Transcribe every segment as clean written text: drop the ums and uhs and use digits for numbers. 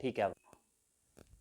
ठीक है।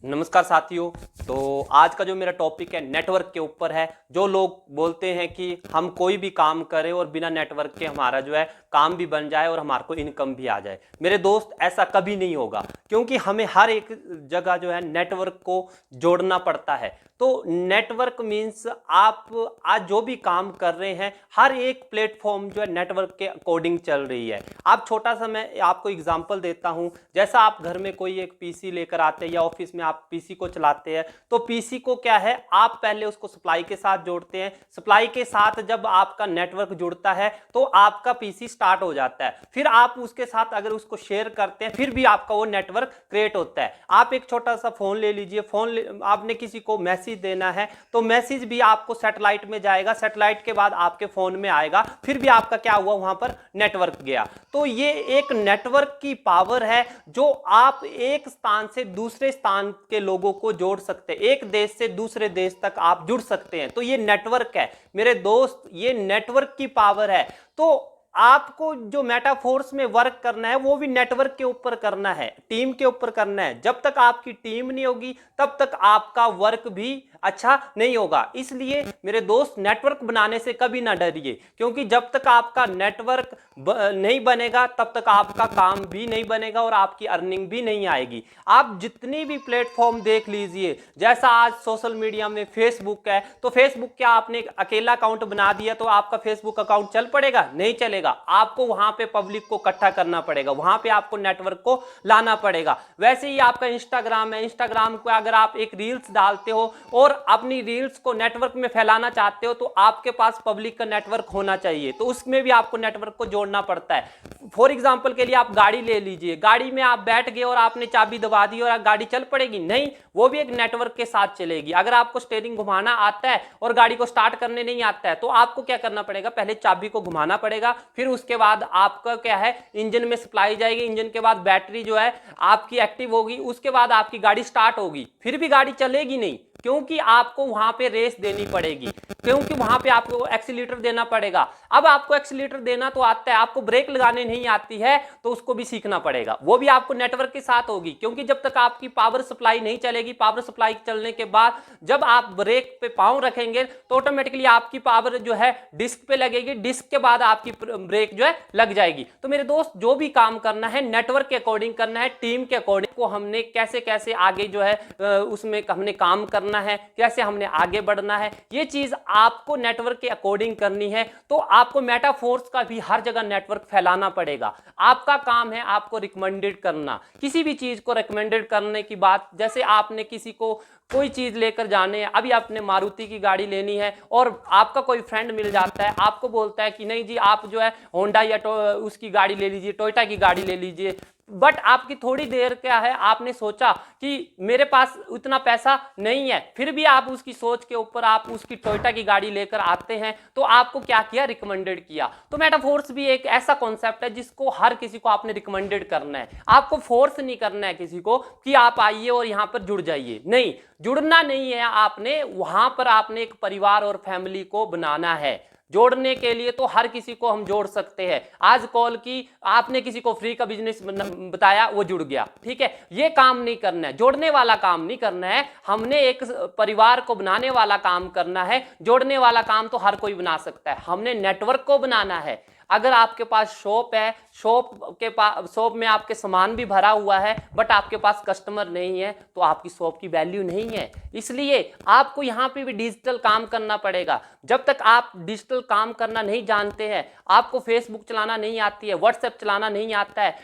नमस्कार साथियों। तो आज का जो मेरा टॉपिक है नेटवर्क के ऊपर है। जो लोग बोलते हैं कि हम कोई भी काम करें और बिना नेटवर्क के हमारा जो है काम भी बन जाए और हमारे को इनकम भी आ जाए। मेरे दोस्त ऐसा कभी नहीं होगा, क्योंकि हमें हर एक जगह जो है नेटवर्क को जोड़ना पड़ता है। तो नेटवर्क मीन्स आप आज जो भी काम कर रहे हैं हर एक प्लेटफॉर्म जो है नेटवर्क के अकॉर्डिंग चल रही है। आप छोटा सा मैं आपको एग्जांपल देता हूं। जैसा आप घर में कोई एक पीसी लेकर आते हैं या ऑफिस में आप पीसी को चलाते हैं, तो पीसी को क्या है, आप पहले उसको सप्लाई के साथ जोड़ते हैं। सप्लाई के साथ जब आपका नेटवर्क जुड़ता है तो आपका पीसी स्टार्ट हो जाता है। फिर आप उसके साथ अगर उसको शेयर करते हैं फिर भी आपका वो नेटवर्क क्रिएट होता है। आप एक छोटा सा फोन ले लीजिए, आपने किसी को मैसेज देना है तो मैसेज भी आपको सैटेलाइट में जाएगा, सैटेलाइट के बाद आपके फोन में आएगा, फिर भी आपका क्या हुआ, वहां पर नेटवर्क गया। तो ये एक नेटवर्क की पावर है जो आप एक स्थान से दूसरे स्थान के लोगों को जोड़ सकते हैं, एक देश से दूसरे देश तक आप जुड़ सकते हैं। तो ये नेटवर्क है मेरे दोस्त, ये नेटवर्क की पावर है। तो आपको जो मेटाफोर्स में वर्क करना है वो भी नेटवर्क के ऊपर करना है, टीम के ऊपर करना है। जब तक आपकी टीम नहीं होगी तब तक आपका वर्क भी अच्छा नहीं होगा। इसलिए मेरे दोस्त नेटवर्क बनाने से कभी ना डरिए, क्योंकि जब तक आपका नेटवर्क नहीं बनेगा तब तक आपका काम भी नहीं बनेगा और आपकी अर्निंग भी नहीं आएगी। आप जितनी भी प्लेटफॉर्म देख लीजिए, जैसा आज सोशल मीडिया में फेसबुक है, तो फेसबुक क्या आपने एक अकेला अकाउंट बना दिया तो आपका फेसबुक अकाउंट चल पड़ेगा? नहीं चलेगा। आपको वहां पे पब्लिक को इकट्ठा करना पड़ेगा, वहां पे आपको नेटवर्क को लाना पड़ेगा। वैसे ही आपका इंस्टाग्राम है, इंस्टाग्राम को अगर आप एक रील्स डालते हो और अपनी रील्स को नेटवर्क में फैलाना चाहते हो तो आपके पास पब्लिक का नेटवर्क होना चाहिए। तो उसमें भी आपको नेटवर्क को जोड़ना पड़ता है। फॉर एग्जाम्पल के लिए आप गाड़ी ले लीजिए, गाड़ी में आप बैठ गए और आपने चाबी दबा दी और गाड़ी चल पड़ेगी? नहीं, वो भी एक नेटवर्क के साथ चलेगी। अगर आपको स्टीयरिंग घुमाना आता है और गाड़ी को स्टार्ट करने नहीं आता है तो आपको क्या करना पड़ेगा, पहले चाबी को घुमाना पड़ेगा, फिर उसके बाद आपका क्या है, इंजन में सप्लाई जाएगी, इंजन के बाद बैटरी जो है आपकी एक्टिव होगी, उसके बाद आपकी गाड़ी स्टार्ट होगी। फिर भी गाड़ी चलेगी नहीं, क्योंकि आपको वहां पे रेस देनी पड़ेगी, क्योंकि वहां पे आपको एक्सीलेटर देना पड़ेगा। अब आपको एक्सीलेटर देना तो आता है, आपको ब्रेक लगाने नहीं आती है तो उसको भी सीखना पड़ेगा, वो भी आपको नेटवर्क के साथ होगी। क्योंकि जब तक आपकी पावर सप्लाई नहीं चलेगी, पावर सप्लाई चलने के बाद जब आप ब्रेक पे पांव रखेंगे तो ऑटोमेटिकली आपकी पावर जो है डिस्क पे लगेगी, डिस्क के बाद आपकी ब्रेक जो है लग जाएगी। तो मेरे दोस्त, जो भी काम करना है नेटवर्क के अकॉर्डिंग करना है, टीम के अकॉर्डिंग को हमने कैसे कैसे आगे जो है उसमें हमने काम करना है, कैसे हमने आगे बढ़ना है, ये चीज आपको नेटवर्क के अकॉर्डिंग करनी है। तो आपको मेटाफोर्स का भी हर जगह नेटवर्क फैलाना पड़ेगा। आपका काम है आपको रिकमेंडेड करना, किसी भी चीज को रिकमेंडेड करने की बात, जैसे आपने किसी को कोई चीज लेकर जाने है, अभी आपने मारुति की गाड़ी लेनी है और आपका कोई फ्रेंड मिल जाता है, आपको बोलता है कि नहीं जी आप जो है होंडा या उसकी गाड़ी ले लीजिए, टोयोटा की गाड़ी ले लीजिए। बट आपकी थोड़ी देर क्या है, आपने सोचा कि मेरे पास उतना पैसा नहीं है, फिर भी आप उसकी सोच के ऊपर आप उसकी टोयोटा की गाड़ी लेकर आते हैं, तो आपको क्या किया, रिकमेंडेड किया। तो मेटाफोर्स भी एक ऐसा कॉन्सेप्ट है जिसको हर किसी को आपने रिकमेंडेड करना है। आपको फोर्स नहीं करना है किसी को कि आप आइए और यहां पर जुड़ जाइए, नहीं, जुड़ना नहीं है आपने, वहां पर आपने एक परिवार और फैमिली को बनाना है। जोड़ने के लिए तो हर किसी को हम जोड़ सकते हैं। आज कॉल की, आपने किसी को फ्री का बिजनेस बताया, वो जुड़ गया, ठीक है। ये काम नहीं करना है, जोड़ने वाला काम नहीं करना है, हमने एक परिवार को बनाने वाला काम करना है। जोड़ने वाला काम तो हर कोई बना सकता है, हमने नेटवर्क को बनाना है। अगर आपके पास शॉप है, शॉप में आपके सामान भी भरा हुआ है बट आपके पास कस्टमर नहीं है तो आपकी शॉप की वैल्यू नहीं है। इसलिए आपको यहाँ पे भी डिजिटल काम करना पड़ेगा। जब तक आप डिजिटल काम करना नहीं जानते हैं, आपको फेसबुक चलाना नहीं आती है, व्हाट्सएप चलाना नहीं आता है,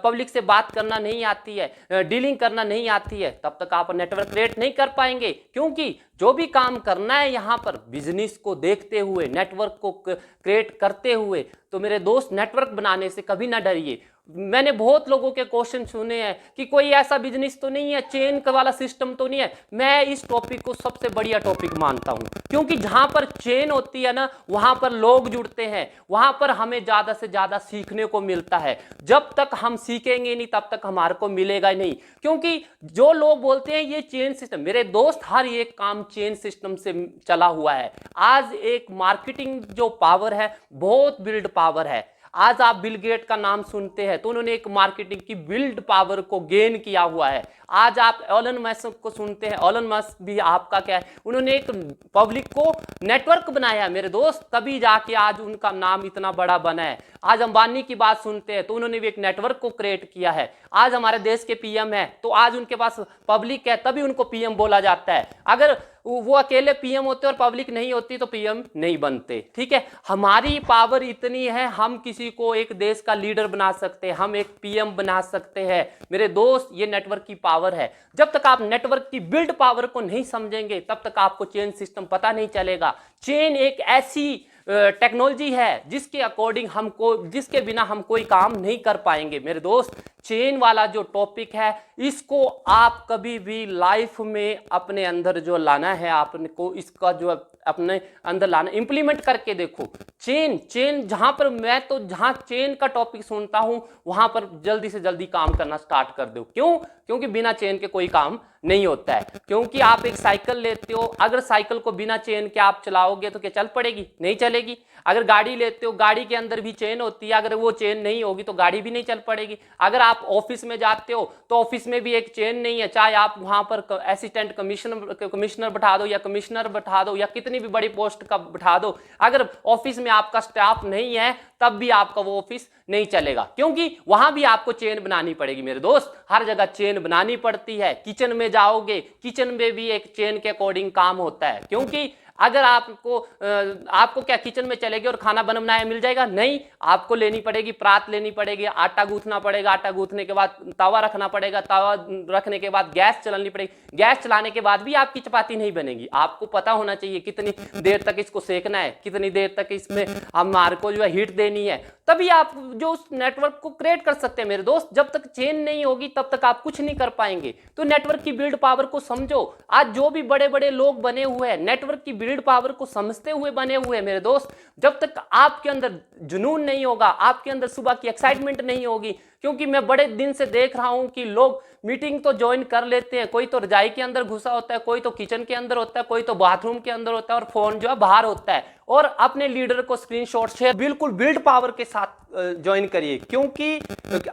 पब्लिक से बात करना नहीं आती है, डीलिंग करना नहीं आती है, तब तक आप नेटवर्क क्रिएट नहीं कर पाएंगे। क्योंकि जो भी काम करना है यहाँ पर बिजनेस को देखते हुए, नेटवर्क को क्रिएट करते हुए, तो मेरे दोस्त नेटवर्क बनाने से कभी ना डरिए। मैंने बहुत लोगों के क्वेश्चन सुने हैं कि कोई ऐसा बिजनेस तो नहीं है, चेन वाला सिस्टम तो नहीं है। मैं इस टॉपिक को सबसे बढ़िया टॉपिक मानता हूं, क्योंकि जहां पर चेन होती है ना, वहां पर लोग जुड़ते हैं, वहां पर हमें ज्यादा से ज्यादा सीखने को मिलता है। जब तक हम सीखेंगे नहीं तब तक हमारे को मिलेगा नहीं। क्योंकि जो लोग बोलते हैं ये चेन सिस्टम, मेरे दोस्त हर एक काम चेन सिस्टम से चला हुआ है। आज एक मार्केटिंग जो पावर है बहुत बिल्ड पावर है। आज आप बिल गेट का नाम सुनते हैं तो उन्होंने एक मार्केटिंग की बिल्ड पावर को गेन किया हुआ है। आज आप एलन मस्क को सुनते हैं, एलन मस्क भी आपका क्या है, उन्होंने एक पब्लिक को नेटवर्क बनाया है मेरे दोस्त, तभी जाके आज उनका नाम इतना बड़ा बना है। आज अंबानी की बात सुनते हैं तो उन्होंने भी एक नेटवर्क को क्रिएट किया है। आज हमारे देश के पीएम है तो आज उनके पास पब्लिक है तभी उनको पीएम बोला जाता है। अगर वो अकेले पीएम होते और पब्लिक नहीं होती तो पीएम नहीं बनते। ठीक है, हमारी पावर इतनी है, हम किसी को एक देश का लीडर बना सकते हैं, हम एक पीएम बना सकते हैं मेरे दोस्त। ये नेटवर्क की पावर है। जब तक आप नेटवर्क की बिल्ड पावर को नहीं समझेंगे तब तक आपको चेन सिस्टम पता नहीं चलेगा। चेन एक ऐसी टेक्नोलॉजी है जिसके अकॉर्डिंग हमको, जिसके बिना हम कोई काम नहीं कर पाएंगे मेरे दोस्त। चेन वाला जो टॉपिक है इसको आप कभी भी लाइफ में अपने अंदर जो लाना है, आपको इसका जो अपने अंदर लाना, इंप्लीमेंट करके देखो। चेन जहां पर मैं तो जहां चेन का टॉपिक सुनता हूं वहां पर जल्दी से जल्दी काम करना स्टार्ट कर दो। क्यों? क्योंकि बिना चेन के कोई काम नहीं होता है। क्योंकि आप एक साइकिल लेते हो, अगर साइकिल को बिना चेन के आप चलाओगे तो क्या चल पड़ेगी? नहीं चलेगी। अगर गाड़ी लेते हो, गाड़ी के अंदर भी चेन होती है, अगर वो चेन नहीं होगी तो गाड़ी भी नहीं चल पड़ेगी। अगर आप ऑफिस में जाते हो तो ऑफिस में भी एक चेन नहीं है, चाहे आप वहां पर असिस्टेंट कमिश्नर बैठा दो या कमिश्नर बैठा दो या कितनी भी बड़ी पोस्ट का बैठा दो, अगर ऑफिस में आपका स्टाफ नहीं है तब भी आपका वो ऑफिस नहीं चलेगा। क्योंकि वहां भी आपको चेन बनानी पड़ेगी मेरे दोस्त, हर जगह चेन बनानी पड़ती है। किचन में जाओगे, किचन में भी एक चेन के अकॉर्डिंग काम होता है। क्योंकि अगर आपको क्या किचन में चलेगी और खाना बनाया मिल जाएगा? नहीं, आपको लेनी पड़ेगी, परात लेनी पड़ेगी, आटा गूंथना पड़ेगा, आटा गूंथने के बाद तवा रखना पड़ेगा, तवा रखने के बाद गैस चलानी पड़ेगी, गैस चलाने के बाद भी आपकी चपाती नहीं बनेगी। आपको पता होना चाहिए कितनी देर तक इसको सेकना है, कितनी देर तक इसमें हमारे को जो है हीट देनी है, तभी आप जो उस नेटवर्क को क्रिएट कर सकते हैं मेरे दोस्त। जब तक चेन नहीं होगी तब तक आप कुछ नहीं कर पाएंगे। तो नेटवर्क की बिल्ड पावर को समझो। आज जो भी बड़े बड़े लोग बने हुए हैं नेटवर्क की बिल्ड पावर को समझते हुए बने हुए हैं मेरे दोस्त। जब तक आपके अंदर जुनून नहीं होगा, आपके अंदर सुबह की एक्साइटमेंट नहीं होगी, क्योंकि मैं बड़े दिन से देख रहा हूं कि लोग मीटिंग तो ज्वाइन कर लेते हैं, कोई तो रजाई के अंदर घुसा होता है, कोई तो किचन के अंदर होता है, कोई तो बाथरूम के अंदर होता है और फोन जो है बाहर होता है, और अपने लीडर को स्क्रीनशॉट शेयर बिल्कुल बिल्ड पावर के साथ ज्वाइन करिए। क्योंकि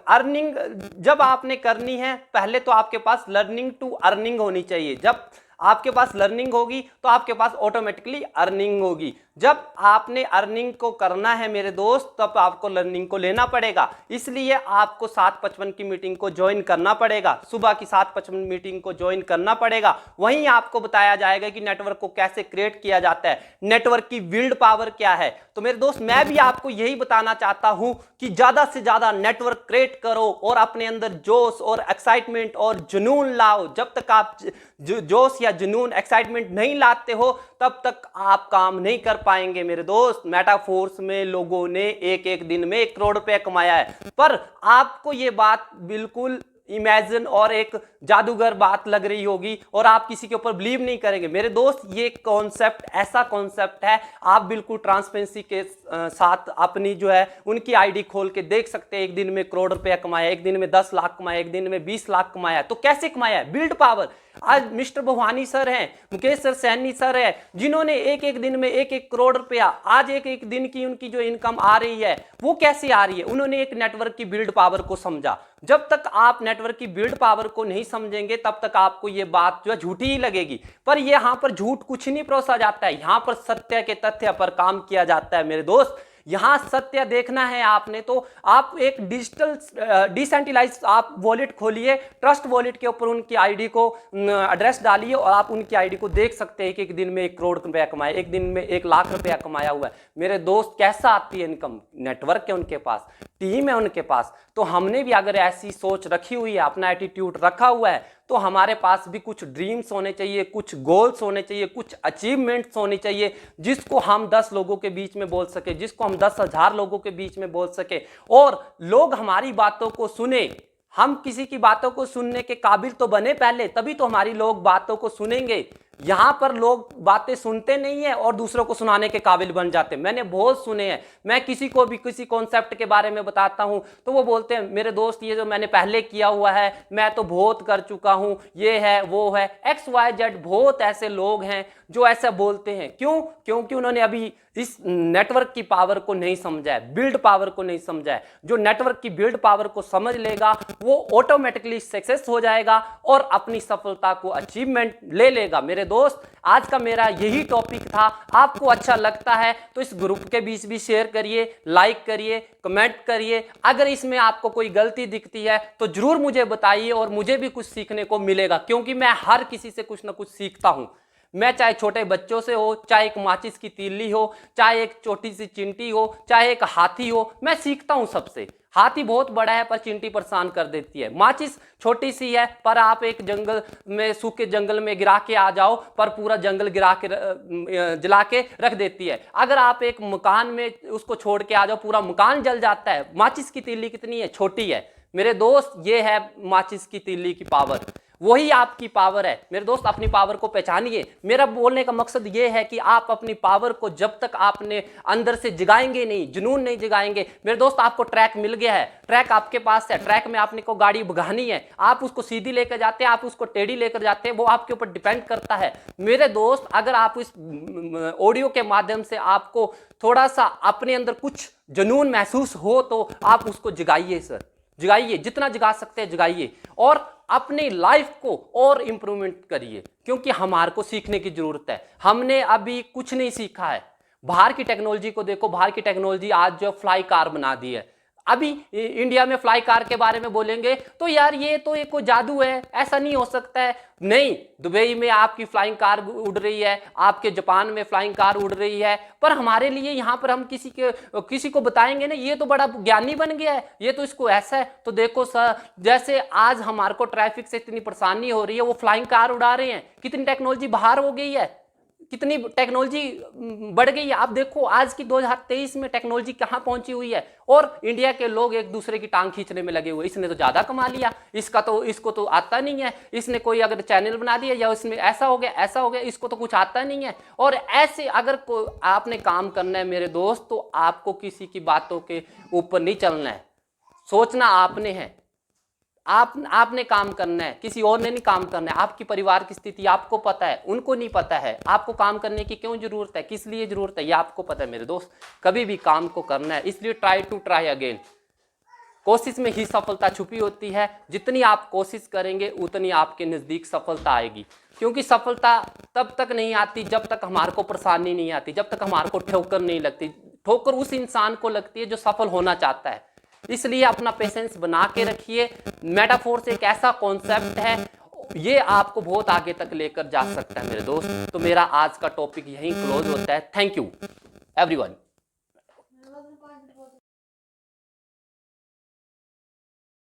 अर्निंग जब आपने करनी है, पहले तो आपके पास लर्निंग टू अर्निंग होनी चाहिए। जब आपके पास लर्निंग होगी तो आपके पास ऑटोमेटिकली अर्निंग होगी। जब आपने अर्निंग को करना है मेरे दोस्त तब आपको लर्निंग को लेना पड़ेगा। इसलिए आपको 7:55 की मीटिंग को ज्वाइन करना पड़ेगा, सुबह की 7:55 मीटिंग को ज्वाइन करना पड़ेगा। वहीं आपको बताया जाएगा कि नेटवर्क को कैसे क्रिएट किया जाता है, नेटवर्क की बिल्ड पावर क्या है। तो मेरे दोस्त मैं भी आपको यही बताना चाहता हूं कि ज्यादा से ज्यादा नेटवर्क क्रिएट करो और अपने अंदर जोश और एक्साइटमेंट और जुनून लाओ। जब तक आप जोश या जुनून एक्साइटमेंट नहीं लाते हो तब तक आप काम नहीं कर पाएंगे मेरे दोस्त। मेटाफोर्स में लोगों ने एक एक दिन में 1 करोड़ रुपया कमाया है, पर आपको ये बात बिल्कुल इमेजिन और एक जादूगर बात लग रही होगी और आप किसी के ऊपर बिलीव नहीं करेंगे मेरे दोस्त। ये कॉन्सेप्ट ऐसा कॉन्सेप्ट है, आप बिल्कुल ट्रांसपेरेंसी के साथ अपनी जो है उनकी आईडी खोल के देख सकते हैं। एक दिन में 1 करोड़ रुपया कमाया, एक दिन में 10 लाख कमाया, एक दिन में 20 लाख कमाया। तो कैसे कमाया है? Build power. आज मिस्टर भवानी सर हैं, मुकेश सर, सैनी सर है, जिन्होंने एक एक दिन में 1-1 करोड़ रुपया, आज एक एक दिन की उनकी जो इनकम आ रही है वो कैसे आ रही है? उन्होंने एक नेटवर्क की बिल्ड पावर को समझा। जब तक आप नेटवर्क की बिल्ड पावर को नहीं समझेंगे तब तक आपको ये बात जो है झूठी ही लगेगी। पर यहां पर झूठ कुछ नहीं परोसा जाता है, यहां पर सत्य के तथ्य पर काम किया जाता है मेरे दोस्त। यहां सत्य देखना है आपने तो आप एक डिजिटल डिसेंट्रलाइज आप वॉलेट खोलिए, ट्रस्ट वॉलेट के ऊपर उनकी आईडी को एड्रेस डालिए और आप उनकी आईडी को देख सकते हैं कि एक दिन में 1 करोड़ रुपया कमाया, एक दिन में 1 लाख रुपया कमाया हुआ है। मेरे दोस्त कैसा आती है इनकम? नेटवर्क है उनके पास, टीम है उनके पास। तो हमने भी अगर ऐसी सोच रखी हुई है, अपना एटीट्यूड रखा हुआ है, तो हमारे पास भी कुछ ड्रीम्स होने चाहिए, कुछ गोल्स होने चाहिए, कुछ अचीवमेंट्स होनी चाहिए जिसको हम 10 लोगों के बीच में बोल सके, जिसको हम 10,000 लोगों के बीच में बोल सके और लोग हमारी बातों को सुने। हम किसी की बातों को सुनने के काबिल तो बने पहले, तभी तो हमारी लोग बातों को सुनेंगे। यहाँ पर लोग बातें सुनते नहीं है और दूसरों को सुनाने के काबिल बन जाते हैं। मैंने बहुत सुने हैं, मैं किसी को भी किसी कॉन्सेप्ट के बारे में बताता हूँ तो वो बोलते हैं मेरे दोस्त ये जो मैंने पहले किया हुआ है मैं तो बहुत कर चुका हूँ, ये है वो है XYZ। बहुत ऐसे लोग हैं जो ऐसा बोलते हैं। क्यों? क्योंकि उन्होंने अभी इस नेटवर्क की पावर को नहीं समझा है, बिल्ड पावर को नहीं समझा है। जो नेटवर्क की बिल्ड पावर को समझ लेगा वो ऑटोमेटिकली सक्सेस हो जाएगा और अपनी सफलता को अचीवमेंट ले लेगा। मेरे दोस्त, आज का मेरा यही टॉपिक था। आपको अच्छा लगता है तो इस ग्रुप के बीच भी शेयर करिए, लाइक करिए, कमेंट करिए। अगर इसमें आपको कोई गलती दिखती है तो जरूर मुझे बताइए और मुझे भी कुछ सीखने को मिलेगा, क्योंकि मैं हर किसी से कुछ ना कुछ सीखता हूं। मैं चाहे छोटे बच्चों से हो, चाहे एक माचिस की तीली हो, चाहे एक छोटी सी चिंटी हो, चाहे एक हाथी हो, मैं सीखता हूं सबसे। हाथी बहुत बड़ा है पर चिंटी परेशान कर देती है, माचिस छोटी सी है पर आप एक जंगल में, सूखे जंगल में गिरा के आ जाओ पर पूरा जंगल गिरा के जला के रख देती है। अगर आप एक मकान में उसको छोड़ के आ जाओ पूरा मकान जल जाता है। माचिस की तीली कितनी है, छोटी है। मेरे दोस्त, ये है माचिस की तीली की पावर, वही आपकी पावर है। मेरे दोस्त, अपनी पावर को पहचानिए। मेरा बोलने का मकसद ये है कि आप अपनी पावर को जब तक आपने अंदर से जगाएंगे नहीं, जुनून नहीं जगाएंगे। मेरे दोस्त, आपको ट्रैक मिल गया है, ट्रैक आपके पास है, ट्रैक में आपने को गाड़ी भगानी है। आप उसको सीधी लेकर जाते हैं, आप उसको टेढ़ी लेकर जाते हैं, वो आपके ऊपर डिपेंड करता है। मेरे दोस्त, अगर आप इस ऑडियो के माध्यम से आपको थोड़ा सा अपने अंदर कुछ जुनून महसूस हो तो आप उसको जगाइए सर, जगाइए, जितना जगा सकते हैं जगाइए और अपनी लाइफ को और इंप्रूवमेंट करिए, क्योंकि हमारे को सीखने की जरूरत है। हमने अभी कुछ नहीं सीखा है। बाहर की टेक्नोलॉजी को देखो, बाहर की टेक्नोलॉजी आज जो फ्लाई कार बना दी है। अभी इंडिया में फ्लाई कार के बारे में बोलेंगे तो यार ये तो एक कोई जादू है, ऐसा नहीं हो सकता है। नहीं, दुबई में आपकी फ्लाइंग कार उड़ रही है, आपके जापान में फ्लाइंग कार उड़ रही है, पर हमारे लिए यहाँ पर हम किसी को बताएंगे ना ये तो बड़ा ज्ञानी बन गया है, ये तो इसको ऐसा है। तो देखो सर, जैसे आज हमारे को ट्रैफिक से इतनी परेशानी हो रही है, वो फ्लाइंग कार उड़ा रहे हैं। कितनी टेक्नोलॉजी बाहर हो गई है, कितनी टेक्नोलॉजी बढ़ गई है। आप देखो आज की 2023 में टेक्नोलॉजी कहां पहुंची हुई है और इंडिया के लोग एक दूसरे की टांग खींचने में लगे हुए। इसने तो ज्यादा कमा लिया, इसको तो आता नहीं है, इसने कोई अगर चैनल बना दिया या उसमें ऐसा हो गया, इसको तो कुछ आता नहीं है। और ऐसे अगर आपने काम करना है मेरे दोस्त, तो आपको किसी की बातों के ऊपर नहीं चलना है, सोचना आपने है। आपने काम करना है, किसी और ने नहीं काम करना है। आपकी परिवार की स्थिति आपको पता है, उनको नहीं पता है। आपको काम करने की क्यों जरूरत है, किस लिए जरूरत है, ये आपको पता है मेरे दोस्त। कभी भी काम को करना है, इसलिए ट्राई अगेन। कोशिश में ही सफलता छुपी होती है। जितनी आप कोशिश करेंगे उतनी आपके नजदीक सफलता आएगी, क्योंकि सफलता तब तक नहीं आती जब तक हमारे को परेशानी नहीं आती, जब तक हमारे को ठोकर नहीं लगती। ठोकर उस इंसान को लगती है जो सफल होना चाहता है। इसलिए अपना पेशेंस बना के रखिए। मेटाफोर्स एक ऐसा कॉन्सेप्ट है, ये आपको बहुत आगे तक लेकर जा सकता है मेरे दोस्त। तो मेरा आज का टॉपिक यहीं क्लोज होता है। Thank you everyone.